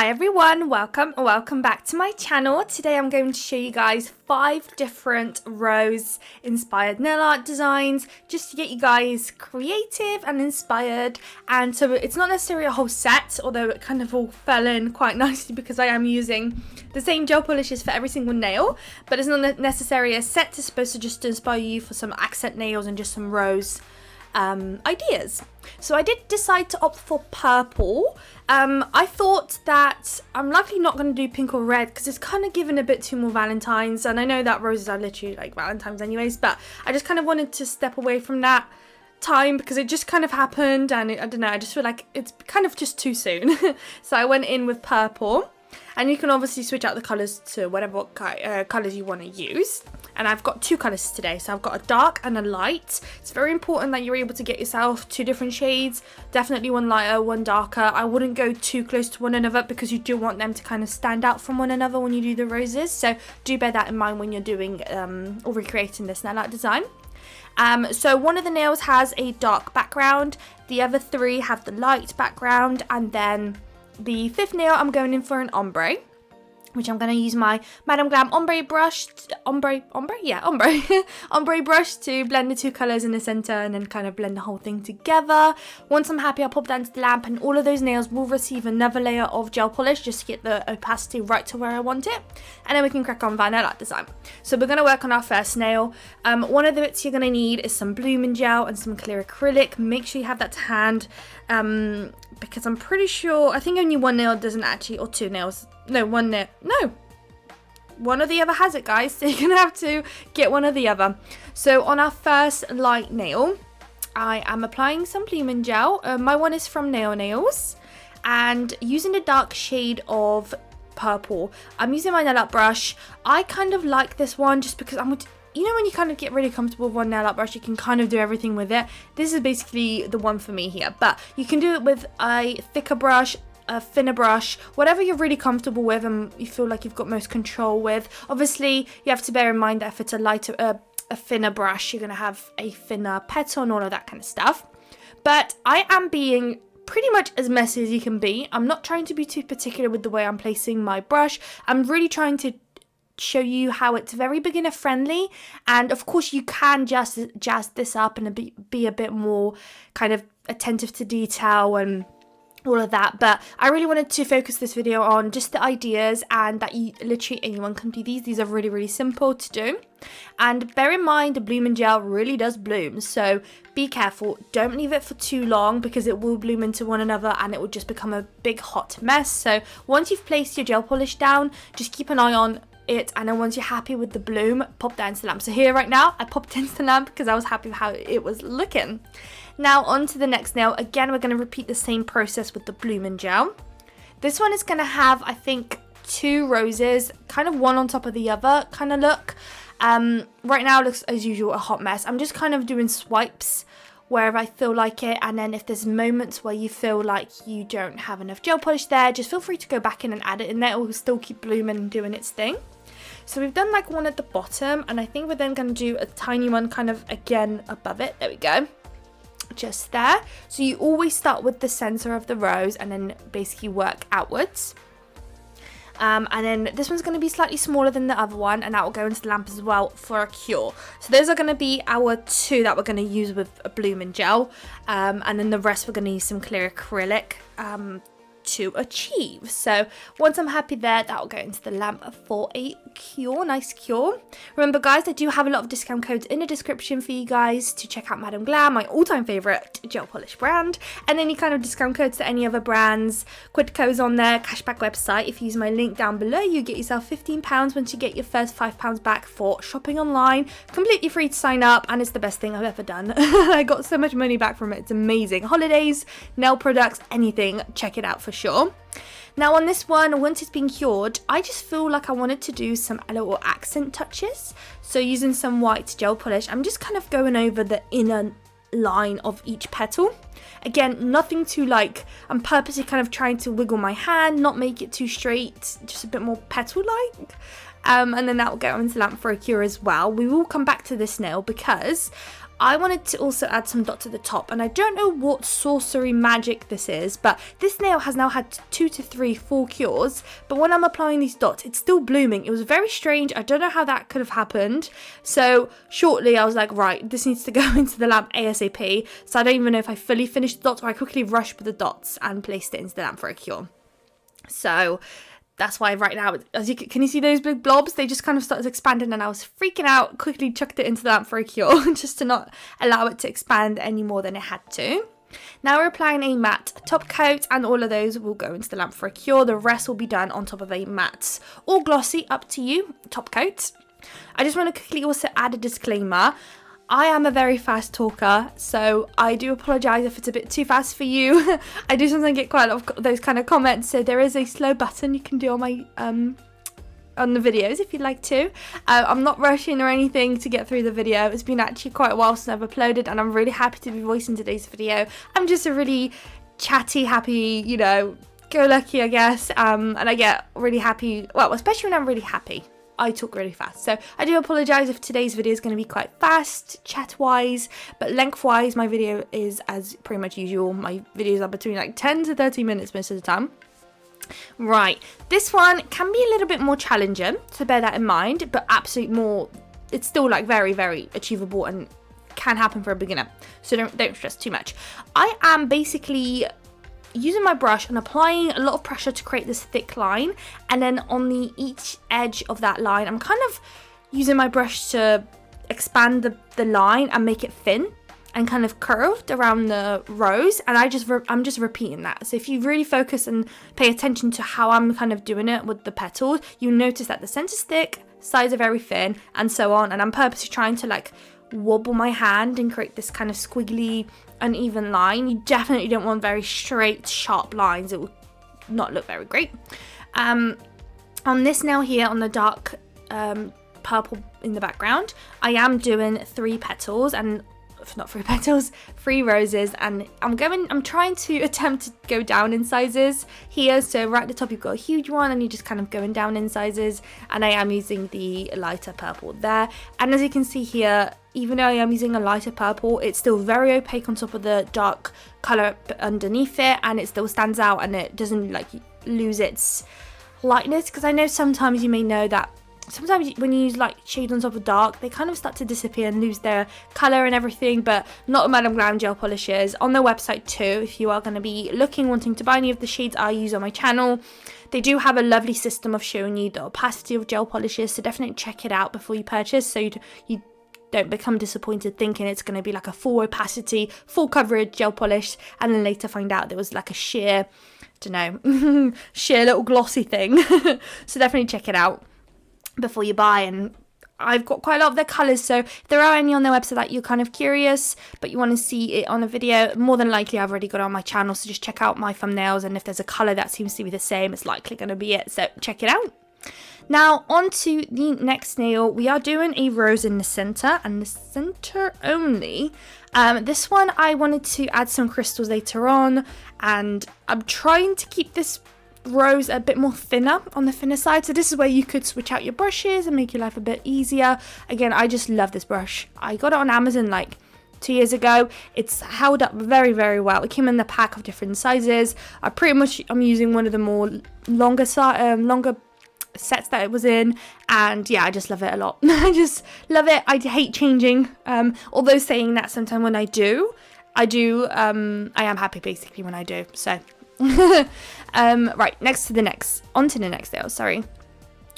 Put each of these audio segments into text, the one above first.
Hi everyone, welcome back to my channel. Today I'm going to show you guys 5 different rose inspired nail art designs just to get you guys creative and inspired. And so it's not necessarily a whole set, although it kind of all fell in quite nicely because I am using the same gel polishes for every single nail, but it's not necessarily a set. It's supposed to just inspire you for some accent nails and just some rose ideas. So I did decide to opt for purple. I thought that I'm likely not going to do pink or red because it's kind of given a bit too more Valentine's, and I know that roses are literally like Valentine's anyways, but I just kind of wanted to step away from that time because it just kind of happened, and I don't know, I just feel like it's kind of just too soon. So I went in with purple, and you can obviously switch out the colours to whatever colours you want to use. And I've got 2 colours today, so I've got a dark and a light. It's very important that you're able to get yourself 2 different shades, definitely one lighter, one darker. I wouldn't go too close to one another because you do want them to kind of stand out from one another when you do the roses, so do bear that in mind when you're doing or recreating this nail art design. So one of the nails has a dark background, the other 3 have the light background, and then the 5th nail I'm going in for an ombre, which I'm going to use my Madam Glam ombre brush, ombre brush to blend the 2 colours in the centre and then kind of blend the whole thing together. Once I'm happy, I'll pop that into the lamp, and all of those nails will receive another layer of gel polish just to get the opacity right to where I want it, and then we can crack on with our nail art design. So we're going to work on our first nail. One of the bits you're going to need is some blooming gel and some clear acrylic. Make sure you have that to hand, because I'm pretty sure, I think only one nail doesn't actually, or 2 nails. No, one nail. No. One or the other has it, guys. So you're going to have to get one or the other. So on our first light nail, I am applying some blooming gel. My one is from Nail Nails. And using the dark shade of purple, I'm using my nail art brush. I kind of like this one just because you know when you kind of get really comfortable with one nail art brush, you can kind of do everything with it. This is basically the one for me here. But you can do it with a thicker brush, a thinner brush, whatever you're really comfortable with and you feel like you've got most control with. Obviously, you have to bear in mind that if it's a thinner brush, you're going to have a thinner petal and all of that kind of stuff. But I am being pretty much as messy as you can be. I'm not trying to be too particular with the way I'm placing my brush. I'm really trying to show you how it's very beginner friendly, and of course you can just jazz this up and be a bit more kind of attentive to detail and all of that, but I really wanted to focus this video on just the ideas, and that literally anyone can do these. These are really, really simple to do. And bear in mind, the blooming gel really does bloom, so be careful. Don't leave it for too long because it will bloom into one another and it will just become a big hot mess. So once you've placed your gel polish down, just keep an eye on it, and then once you're happy with the bloom, pop that into the lamp. So here right now, I popped it into the lamp because I was happy with how it was looking. Now on to the next nail. Again, we're going to repeat the same process with the blooming gel. This one is going to have, I think, 2 roses, kind of one on top of the other kind of look. Right now it looks, as usual, a hot mess. I'm just kind of doing swipes wherever I feel like it, and then if there's moments where you feel like you don't have enough gel polish there, just feel free to go back in and add it in there. It will still keep blooming and doing its thing. So we've done like one at the bottom, and I think we're then going to do a tiny one kind of again above it. There we go. Just there. So you always start with the center of the rose and then basically work outwards. And then this one's going to be slightly smaller than the other one, and that will go into the lamp as well for a cure. So those are going to be our 2 that we're going to use with a blooming gel, and then the rest we're going to use some clear acrylic to achieve. So once I'm happy there, that will go into the lamp for a cure, nice cure. Remember guys, I do have a lot of discount codes in the description for you guys to check out Madam Glam, my all-time favorite gel polish brand, and any kind of discount codes to any other brands. Quidco's on there, cashback website. If you use my link down below, you get yourself £15 once you get your first £5 back for shopping online. Completely free to sign up, and it's the best thing I've ever done. I got so much money back from it. It's amazing. Holidays, nail products, anything, check it out for sure. Now on this one, once it's been cured, I just feel like I wanted to do some little accent touches. So using some white gel polish, I'm just kind of going over the inner line of each petal. Again, nothing too I'm purposely kind of trying to wiggle my hand, not make it too straight, just a bit more petal-like. And then that will go into the lamp for a cure as well. We will come back to this nail because I wanted to also add some dots at the top, and I don't know what sorcery magic this is, but this nail has now had 2 to 3 full cures, but when I'm applying these dots, it's still blooming. It was very strange. I don't know how that could have happened. So shortly I was like, right, this needs to go into the lamp ASAP. So I don't even know if I fully finished the dots, or I quickly rushed with the dots and placed it into the lamp for a cure. So that's why right now, can you see those big blobs? They just kind of started expanding, and I was freaking out, quickly chucked it into the lamp for a cure just to not allow it to expand any more than it had to. Now we're applying a matte top coat, and all of those will go into the lamp for a cure. The rest will be done on top of a matte or glossy, up to you, top coat. I just want to quickly also add a disclaimer. I am a very fast talker, so I do apologise if it's a bit too fast for you. I do sometimes get quite a lot of those kind of comments, so there is a slow button you can do on my on the videos if you'd like to. I'm not rushing or anything to get through the video. It's been actually quite a while since I've uploaded, and I'm really happy to be voicing today's video. I'm just a really chatty, happy, you know, go lucky, I guess, and I get really happy, well, especially when I'm really happy. I talk really fast, so I do apologise if today's video is going to be quite fast chat wise, but length wise my video is as pretty much usual. My videos are between like 10 to 30 minutes most of the time. Right, this one can be a little bit more challenging, so bear that in mind, but absolutely more, it's still like very, very achievable and can happen for a beginner, so don't stress too much. I am basically using my brush and applying a lot of pressure to create this thick line, and then on each edge of that line I'm kind of using my brush to expand the line and make it thin and kind of curved around the rose, and I'm just repeating that. So if you really focus and pay attention to how I'm kind of doing it with the petals, you notice that the center's thick, sides are very thin, and so on, and I'm purposely trying to like wobble my hand and create this kind of squiggly uneven line. You definitely don't want very straight sharp lines, it will not look very great. On this nail here, on the dark purple in the background, I am doing 3 petals, and not 3 petals, 3 roses, and I'm trying to attempt to go down in sizes here. So right at the top you've got a huge one, and you're just kind of going down in sizes, and I am using the lighter purple there. And as you can see here, even though I am using a lighter purple, it's still very opaque on top of the dark colour underneath it, and it still stands out and it doesn't like lose its lightness, because I know sometimes you may know that sometimes when you use light shades on top of dark, they kind of start to disappear and lose their colour and everything, but not with Madam Glam gel polishes. On their website too, if you are going to be wanting to buy any of the shades I use on my channel, they do have a lovely system of showing you the opacity of gel polishes, so definitely check it out before you purchase, so you don't become disappointed thinking it's going to be like a full opacity, full coverage gel polish, and then later find out there was like a sheer, sheer little glossy thing. So definitely check it out before you buy. And I've got quite a lot of their colours, so if there are any on their website that you're kind of curious but you want to see it on a video, more than likely I've already got it on my channel, so just check out my thumbnails, and if there's a colour that seems to be the same, it's likely going to be it, so check it out. Now on to the next nail. We are doing a rose in the centre, and the centre only. This one I wanted to add some crystals later on, and I'm trying to keep this rose a bit more thinner, on the thinner side, so this is where you could switch out your brushes and make your life a bit easier. Again, I just love this brush. I got it on Amazon like 2 years ago. It's held up very, very well. It came in the pack of different sizes. I'm using one of the more longer sets that it was in, and yeah, I just love it a lot. I just love it. I hate changing, although saying that sometimes when I am happy basically when I do, so right, onto the next nail, sorry.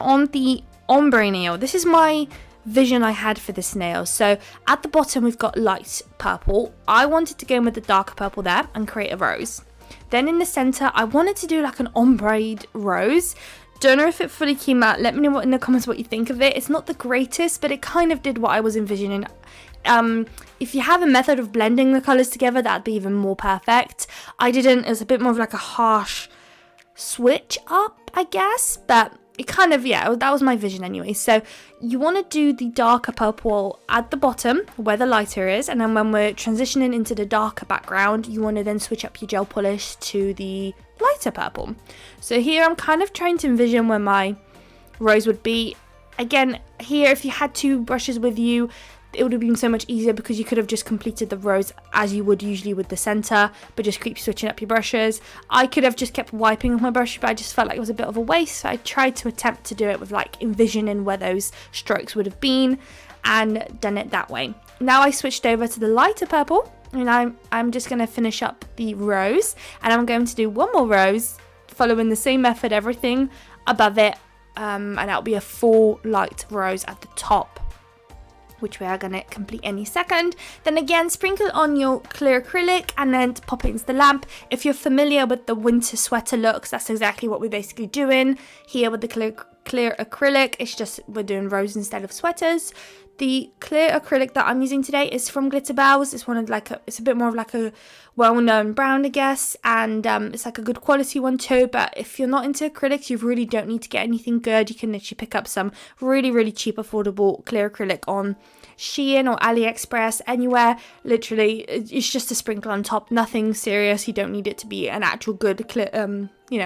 On the ombre nail, this is my vision I had for this nail. So at the bottom we've got light purple. I wanted to go in with the darker purple there and create a rose. Then in the center I wanted to do like an ombre rose. Don't know if it fully came out. Let me know in the comments what you think of it. It's not the greatest, but it kind of did what I was envisioning. If you have a method of blending the colours together, that'd be even more perfect. I didn't. It was a bit more of like a harsh switch up, I guess, but it kind of, yeah, that was my vision anyway. So you want to do the darker purple at the bottom where the lighter is, and then when we're transitioning into the darker background, you want to then switch up your gel polish to the lighter purple. So here I'm kind of trying to envision where my rose would be. Again, here if you had 2 brushes with you, it would have been so much easier because you could have just completed the rows as you would usually with the center, but just keep switching up your brushes. I could have just kept wiping with my brush, but I just felt like it was a bit of a waste, so I tried to attempt to do it with like envisioning where those strokes would have been and done it that way. Now I switched over to the lighter purple, and I'm just going to finish up the rows, and I'm going to do one more rows following the same method, everything above it, and that'll be a 4 light rows at the top, which we are going to complete any second. Then again, sprinkle on your clear acrylic and then pop it into the lamp. If you're familiar with the winter sweater looks, that's exactly what we're basically doing here with the clear acrylic. It's just we're doing rows instead of sweaters. The clear acrylic that I'm using today is from Glitterbels. It's one of it's a bit more of like a well-known brand, I guess, and it's like a good quality one too. But if you're not into acrylics, you really don't need to get anything good. You can literally pick up some really cheap, affordable clear acrylic on Shein or AliExpress, anywhere. Literally, it's just a sprinkle on top, nothing serious. You don't need it to be an actual good clear,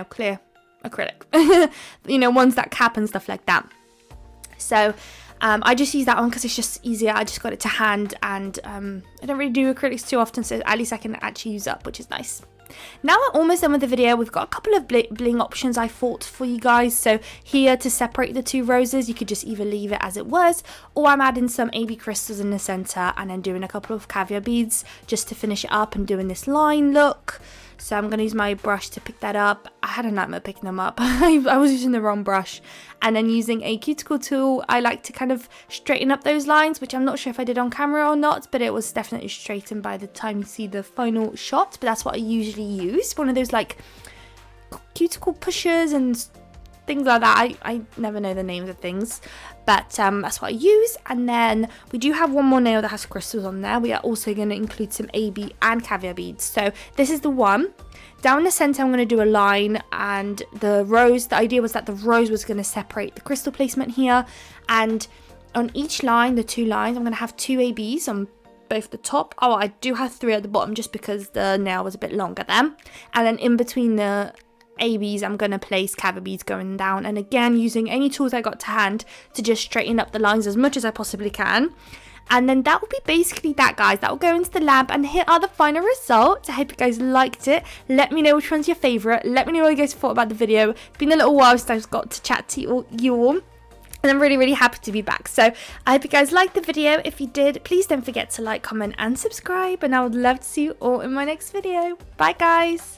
clear acrylic. Ones that cap and stuff like that. So I just use that one because it's just easier. I just got it to hand, and I don't really do acrylics too often, so at least I can actually use up, which is nice. Now we're almost done with the video. We've got a couple of bling options I thought for you guys. So here, to separate the 2 roses, you could just either leave it as it was, or I'm adding some AB crystals in the center and then doing a couple of caviar beads just to finish it up and doing this line look. So I'm going to use my brush to pick that up. I had a nightmare picking them up. I was using the wrong brush. And then using a cuticle tool, I like to kind of straighten up those lines, which I'm not sure if I did on camera or not, but it was definitely straightened by the time you see the final shot. But that's what I usually use. One of those like cuticle pushers and things like that. I never know the names of things, but that's what I use. And then we do have one more nail that has crystals on there. We are also going to include some AB and caviar beads. So this is the one. Down the center, I'm going to do a line, and the idea was that the rose was going to separate the crystal placement here. And on each line, the 2 lines, I'm going to have 2 ABs on both the top. Oh, I do have 3 at the bottom just because the nail was a bit longer then. And then in between the ABs, I'm going to place caviar beads going down, and again using any tools I got to hand to just straighten up the lines as much as I possibly can. And then that will be basically that, guys. That will go into the lamp, and here are the final results. I hope you guys liked it. Let me know which one's your favourite. Let me know what you guys thought about the video. It's been a little while since I've got to chat to you all. And I'm really happy to be back. So I hope you guys liked the video. If you did, please don't forget to like, comment and subscribe. And I would love to see you all in my next video. Bye, guys.